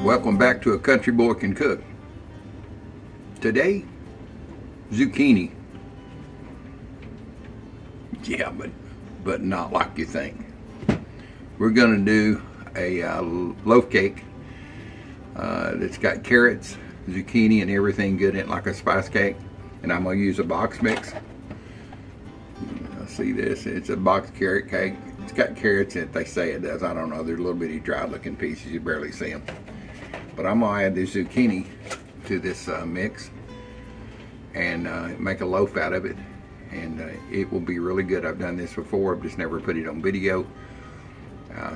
Welcome back to A Country Boy Can Cook. Today, zucchini. Yeah, but not like you think. We're gonna do a loaf cake that's got carrots, zucchini, and everything good in it, like a spice cake. And I'm gonna use a box mix. See this? It's a box carrot cake. It's got carrots in it. They say it does. I don't know. They're little bitty dry-looking pieces. You barely see them. But I'm gonna add the zucchini to this mix and make a loaf out of it, and it will be really good. I've done this before. I've just never put it on video.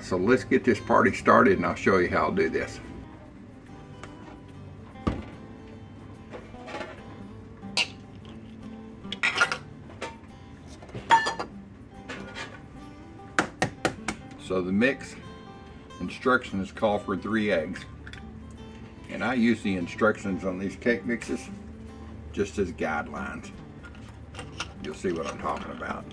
So let's get this party started, and I'll show you how I'll do this. So the mix instructions call for 3 eggs. And I use the instructions on these cake mixes just as guidelines. You'll see what I'm talking about.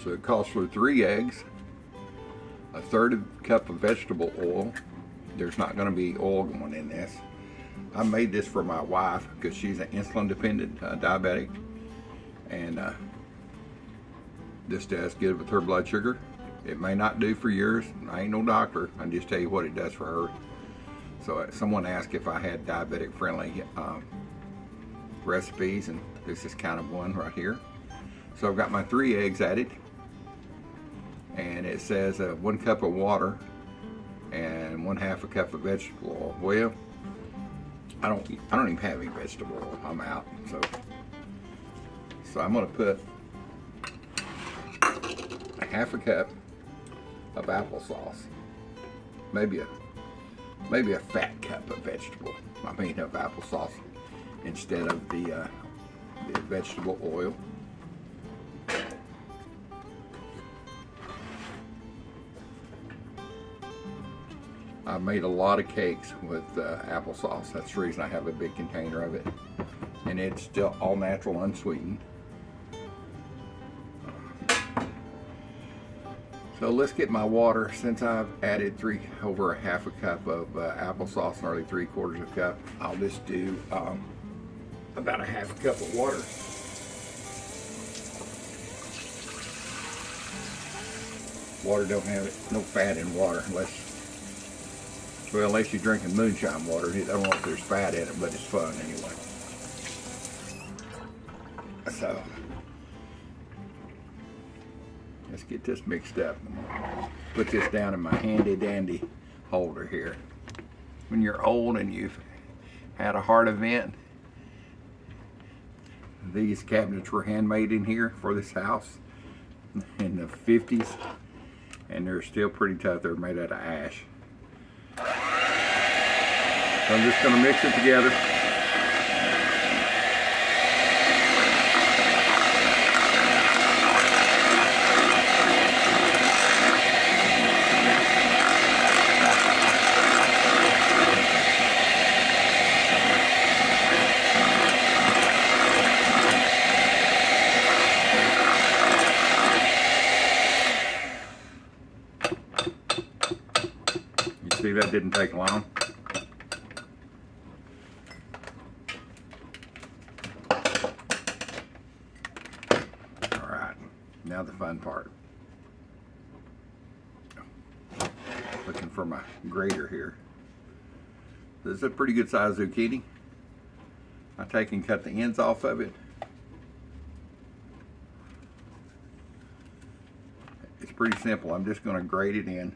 So it calls for 3 eggs, a 1/3 cup of vegetable oil. There's not going to be oil going in this. I made this for my wife because she's an insulin dependent diabetic. And this does good with her blood sugar. It may not do for yours. I ain't no doctor. I just tell you what it does for her. So someone asked if I had diabetic friendly recipes, and this is kind of one right here. So I've got my 3 eggs added, and it says 1 cup of water and 1/2 a cup of vegetable oil. Well, I don't even have any vegetable oil. I'm out. So I'm going to put 1/2 a cup of applesauce, maybe a fat cup of of applesauce instead of the vegetable oil. I've made a lot of cakes with applesauce. That's the reason I have a big container of it, and it's still all natural, unsweetened. So let's get my water. Since I've added over 1/2 a cup of applesauce, nearly 3/4 a cup, I'll just do about 1/2 a cup of water. Water don't have no fat in water unless you're drinking moonshine water. I don't know if there's fat in it, but it's fun anyway. So let's get this mixed up. Put this down in my handy dandy holder here. When you're old and you've had a heart event, these cabinets were handmade in here for this house in the 50s, and they're still pretty tough. They're made out of ash. So I'm just going to mix it together. You see, that didn't take long. Now the fun part. Looking for my grater here. This is a pretty good size zucchini. I take and cut the ends off of it. It's pretty simple. I'm just going to grate it in.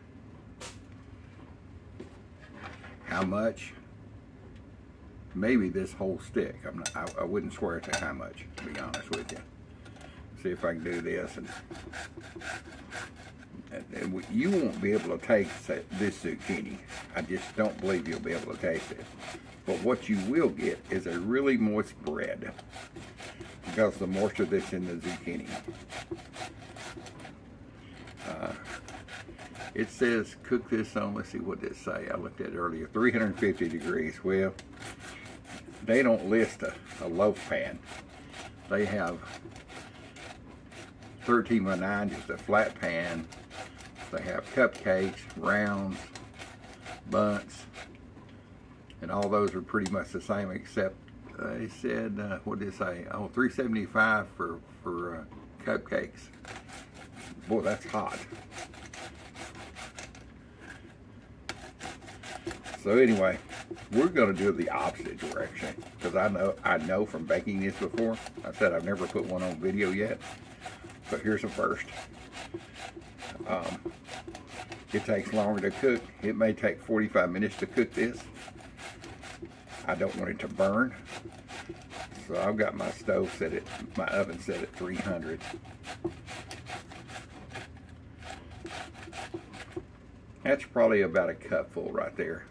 How much? Maybe this whole stick. I wouldn't swear to how much, to be honest with you. See if I can do this, and you won't be able to taste this zucchini. I just don't believe you'll be able to taste it. But what you will get is a really moist bread because of the moisture that's in the zucchini. It says cook this on, let's see what it say. I looked at it earlier, 350 degrees. Well, they don't list a loaf pan. They have 13 by 9, just a flat pan. They have cupcakes, rounds, bunts, and all those are pretty much the same, except they said, what did they say? Oh, $3.75 for cupcakes. Boy, that's hot. So anyway, we're going to do it the opposite direction, because I know from baking this before. I said I've never put one on video yet, but here's the first. It takes longer to cook. It may take 45 minutes to cook this. I don't want it to burn, so I've got my stove set at, my oven set at 300. That's probably about a cupful right there.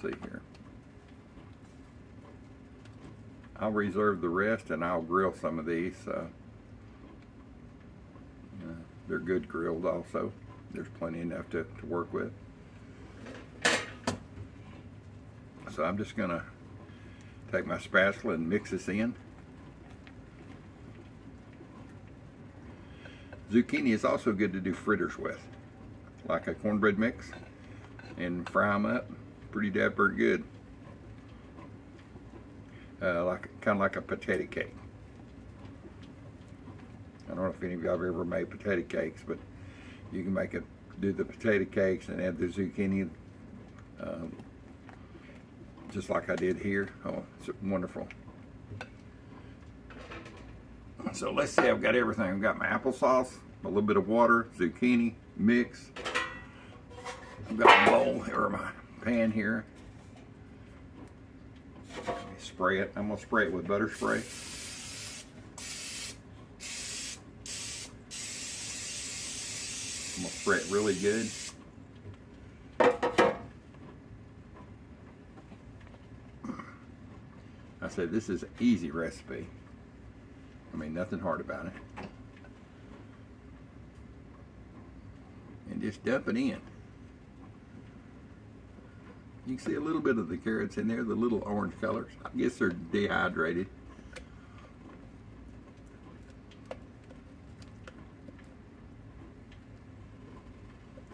See here. I'll reserve the rest and I'll grill some of these. They're good grilled also. There's plenty enough to work with. So I'm just gonna take my spatula and mix this in. Zucchini is also good to do fritters with, like a cornbread mix, and fry them up pretty dapper good. Kind of like a potato cake. I don't know if any of y'all have ever made potato cakes, but you can make it, do the potato cakes and add the zucchini, just like I did here. Oh, it's wonderful. So let's see, I've got everything. I've got my applesauce, a little bit of water, zucchini, mix. I've got a bowl, or my pan here. Let me spray it. I'm gonna spray it with butter spray. I'm gonna spray it really good. I said this is an easy recipe. I mean, nothing hard about it. And just dump it in. You can see a little bit of the carrots in there, the little orange colors. I guess they're dehydrated.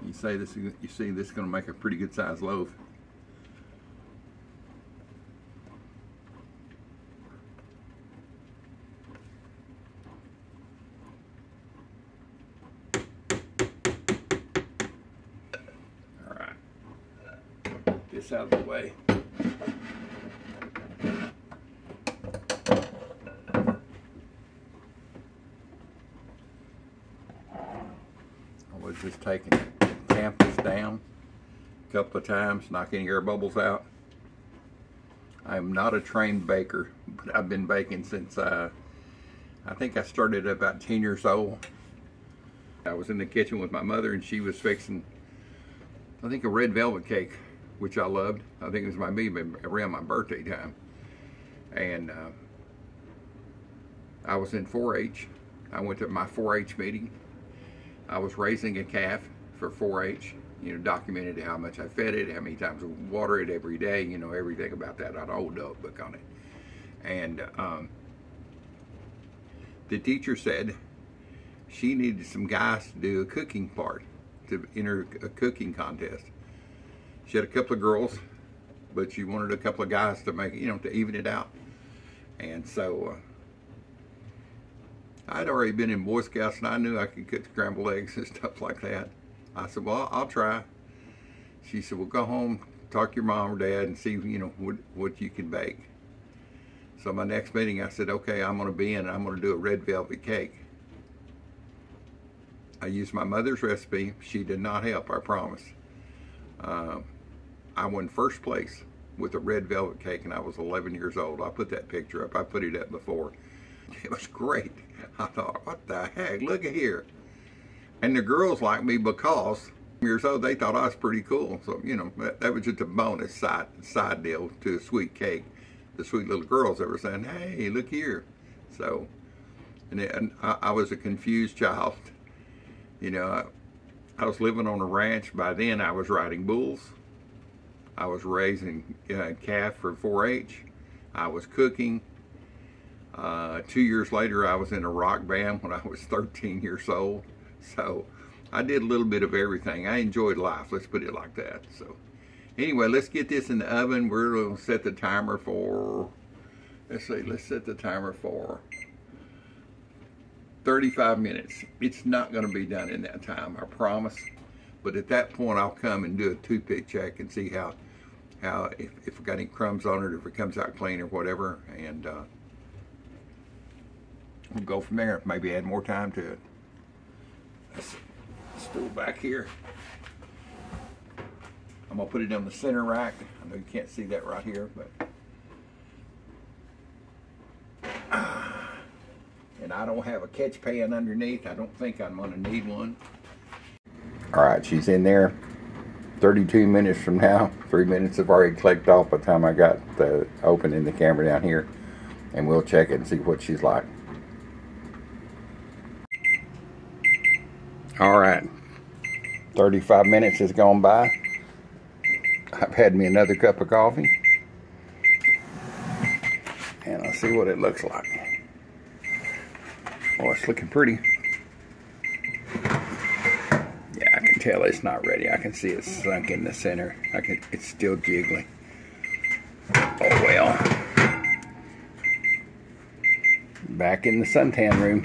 You see this is going to make a pretty good sized loaf. This out of the way. I was just taking it, tamp this down a couple of times, knock any air bubbles out. I'm not a trained baker, but I've been baking since I think I started at about 10 years old. I was in the kitchen with my mother and she was fixing, I think, a red velvet cake, which I loved. I think it was maybe around my birthday time. And I was in 4-H. I went to my 4-H meeting. I was raising a calf for 4-H. You know, documented how much I fed it, how many times I water it every day, you know, everything about that. I had a whole notebook on it. And the teacher said she needed some guys to do a cooking part, to enter a cooking contest. She had a couple of girls, but she wanted a couple of guys to make, you know, to even it out. And so I'd already been in Boy Scouts and I knew I could cook scrambled eggs and stuff like that. I said, well, I'll try. She said, well, go home, talk to your mom or dad and see, you know, what you can bake. So my next meeting, I said, okay, I'm going to be in and I'm going to do a red velvet cake. I used my mother's recipe. She did not help, I promise. I won first place with a red velvet cake and I was 11 years old. I put that picture up. I put it up before. It was great. I thought, what the heck? Look at here. And the girls liked me because years old, they thought I was pretty cool. So, you know, that was just a bonus side deal to a sweet cake. The sweet little girls that were saying, hey, look here. So, and I was a confused child. You know, I was living on a ranch. By then, I was riding bulls. I was raising calf for 4-H. I was cooking. 2 years later, I was in a rock band when I was 13 years old. So I did a little bit of everything. I enjoyed life, let's put it like that. So anyway, let's get this in the oven. We're going to set the timer for, let's set the timer for 35 minutes. It's not going to be done in that time, I promise. But at that point, I'll come and do a toothpick check and see how if we got any crumbs on it, if it comes out clean or whatever, and we'll go from there. Maybe add more time to it. Let's stool back here. I'm gonna put it on the center rack. I know you can't see that right here, but and I don't have a catch pan underneath. I don't think I'm gonna need one. All right, she's in there. 32 minutes from now. 3 minutes have already clicked off by the time I got the opening the camera down here, and we'll check it and see what she's like. All right, 35 minutes has gone by. I've had me another cup of coffee, and I'll see what it looks like. Oh, it's looking pretty. Yeah, I can tell it's not ready. I can see it's sunk in the center. It's still jiggling. Oh well. Back in the suntan room.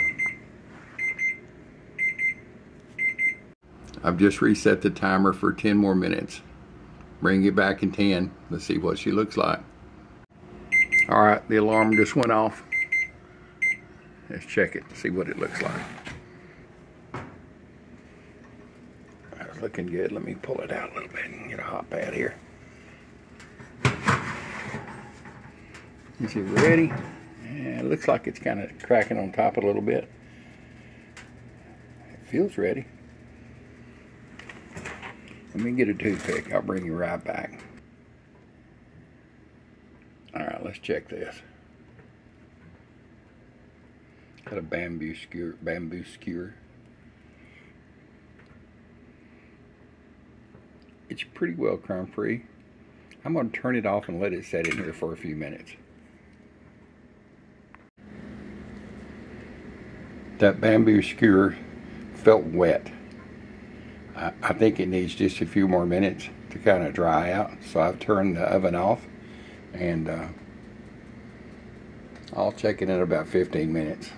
I've just reset the timer for 10 more minutes. Bring it back in 10. Let's see what she looks like. All right, the alarm just went off. Let's check it, see what it looks like. That's looking good. Let me pull it out a little bit and get a hot pad here. Is it ready? Yeah, it looks like it's kind of cracking on top a little bit. It feels ready. Let me get a toothpick. I'll bring you right back. All right, let's check this. Got a bamboo skewer. It's pretty well crumb free. I'm going to turn it off and let it set in here for a few minutes. That bamboo skewer felt wet. I think it needs just a few more minutes to kind of dry out. So I've turned the oven off, and I'll check it in about 15 minutes.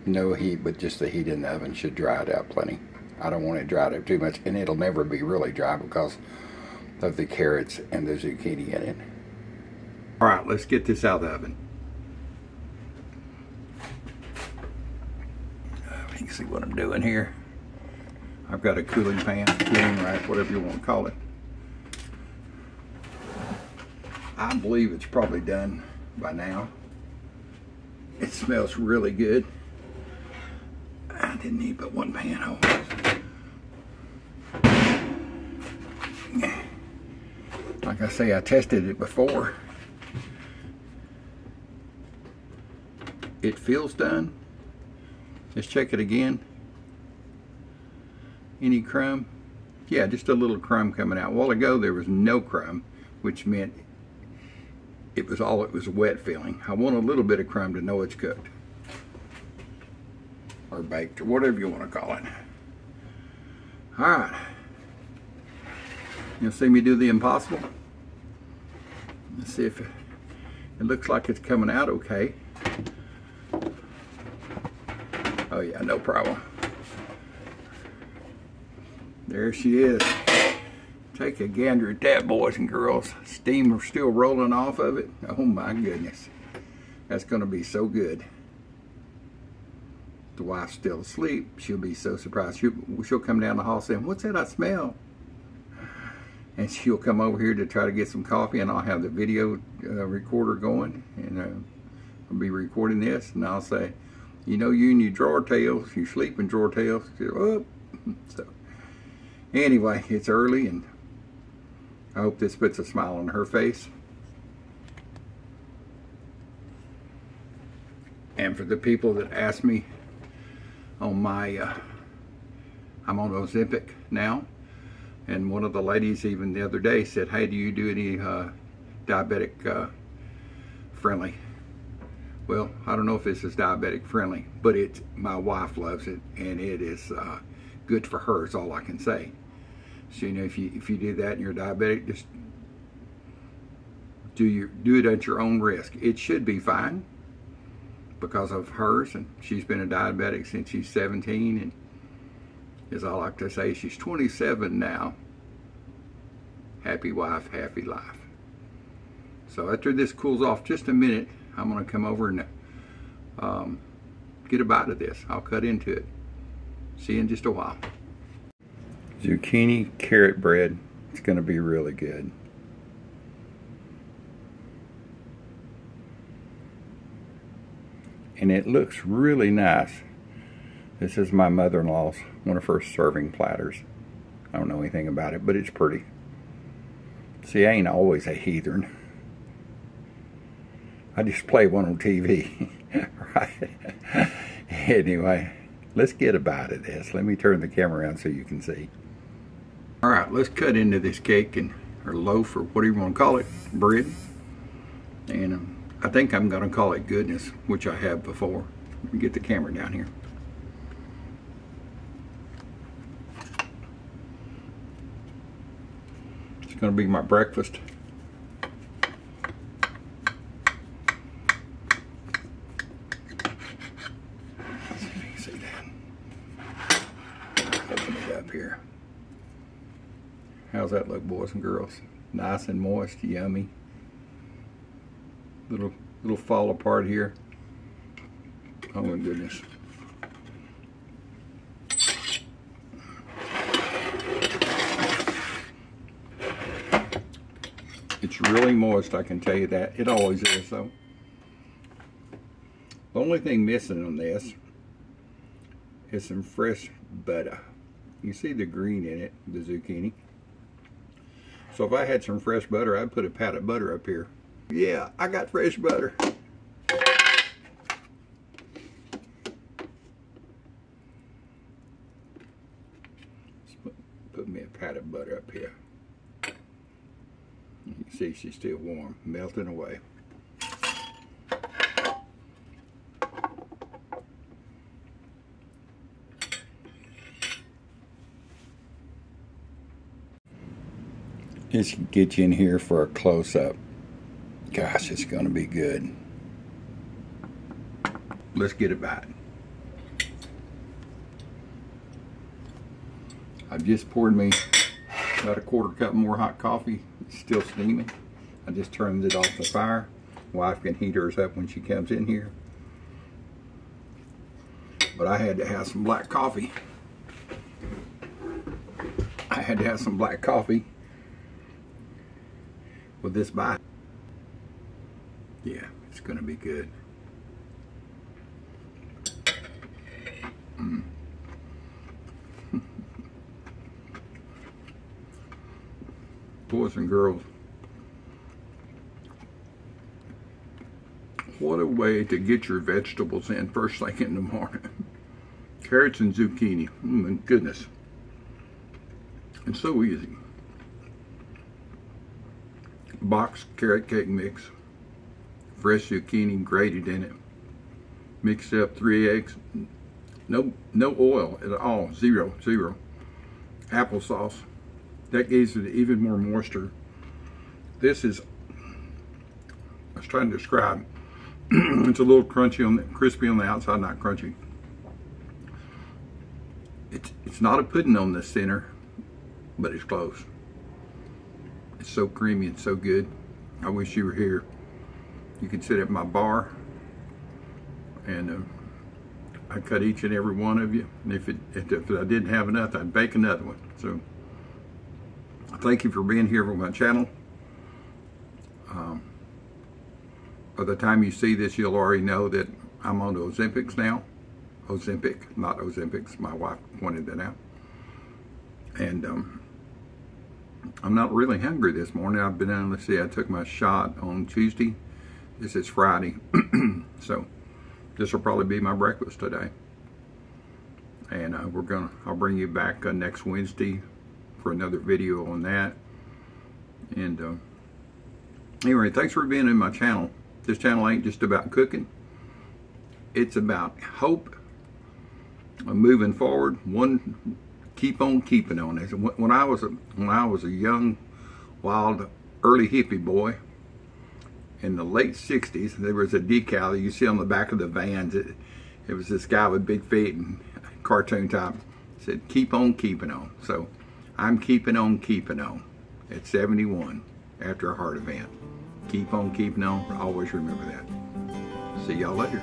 No heat, but just the heat in the oven should dry it out plenty. I don't want it dried up too much, and it'll never be really dry because of the carrots and the zucchini in it. All right, let's get this out of the oven. You can see what I'm doing here. I've got a cooling pan, cooling rack, whatever you want to call it. I believe it's probably done by now. It smells really good. I didn't need but one pan hole. Like I say, I tested it before. It feels done. Let's check it again. Any crumb? Yeah, just a little crumb coming out. A while ago there was no crumb, which meant it was wet feeling. I want a little bit of crumb to know it's cooked. Or baked, or whatever you want to call it. Alright. You'll see me do the impossible. Let's see if it looks like it's coming out okay. Oh yeah, no problem. There she is. Take a gander at that, boys and girls. Steam is still rolling off of it. Oh my goodness. That's going to be so good. The wife's still asleep. She'll be so surprised. She'll come down the hall saying, "What's that I smell?" And she'll come over here to try to get some coffee, and I'll have the video recorder going, and I'll be recording this, and I'll say, "You know, you and your drawer tails, you sleeping drawer tails." Oh. So anyway, it's early, and I hope this puts a smile on her face. And for the people that ask me on my, I'm on Ozempic now. And one of the ladies even the other day said, hey, do you do any diabetic friendly? Well, I don't know if this is diabetic friendly, but my wife loves it, and it is good for her, is all I can say. So, you know, if you do that and you're diabetic, just do it at your own risk. It should be fine because of hers, and she's been a diabetic since she's 17, and as I like to say, she's 27 now. Happy wife, happy life. So after this cools off just a minute, I'm going to come over and get a bite of this. I'll cut into it. See you in just a while. Zucchini carrot bread. It's going to be really good. And it looks really nice. This is my mother-in-law's, one of her serving platters. I don't know anything about it, but it's pretty. See, I ain't always a heathen. I just play one on TV, right? Anyway, let's get a bite of this. Let me turn the camera around so you can see. All right, let's cut into this cake or loaf, or whatever you want to call it, bread. And I think I'm going to call it goodness, which I have before. Let me get the camera down here. It's going to be my breakfast. Here. How's that look, boys and girls? Nice and moist, yummy. Little fall apart here. Oh my goodness. It's really moist, I can tell you that. It always is though. The only thing missing on this is some fresh butter. You see the green in it, the zucchini. So if I had some fresh butter, I'd put a pat of butter up here. Yeah, I got fresh butter. Put me a pat of butter up here. You can see she's still warm, melting away. Just get you in here for a close-up. Gosh, it's going to be good. Let's get a bite. I've just poured me about a quarter cup more hot coffee. It's still steaming. I just turned it off the fire. Wife can heat hers up when she comes in here. But I had to have some black coffee. I had to have some black coffee with this bite. Yeah, it's going to be good. Boys and girls, what a way to get your vegetables in first thing in the morning. Carrots and zucchini, my goodness. It's so easy. Box carrot cake mix, fresh zucchini grated in it, mixed up 3 eggs, no oil at all, zero. Applesauce, that gives it even more moisture. This is, I was trying to describe, it's a little crunchy crispy on the outside, not crunchy. It's not a pudding on the center, but it's close. It's so creamy and so good. I wish you were here. You could sit at my bar and I cut each and every one of you. And if I didn't have enough, I'd bake another one. So thank you for being here for my channel. By the time you see this, you'll already know that I'm on Ozempics now. Ozempic, not Ozempics. My wife pointed that out. And I'm not really hungry this morning. I've been on, let's see, I took my shot on Tuesday. This is Friday. So this will probably be my breakfast today. And I'll bring you back next Wednesday for another video on that. And anyway, thanks for being in my channel. This channel ain't just about cooking. It's about hope, moving forward. Keep on keeping on. When I was a young, wild, early hippie boy in the late '60s, there was a decal that you see on the back of the vans. It was this guy with big feet and cartoon top. It said, "Keep on keeping on." So I'm keeping on at 71 after a heart event. Keep on keeping on. Always remember that. See y'all later.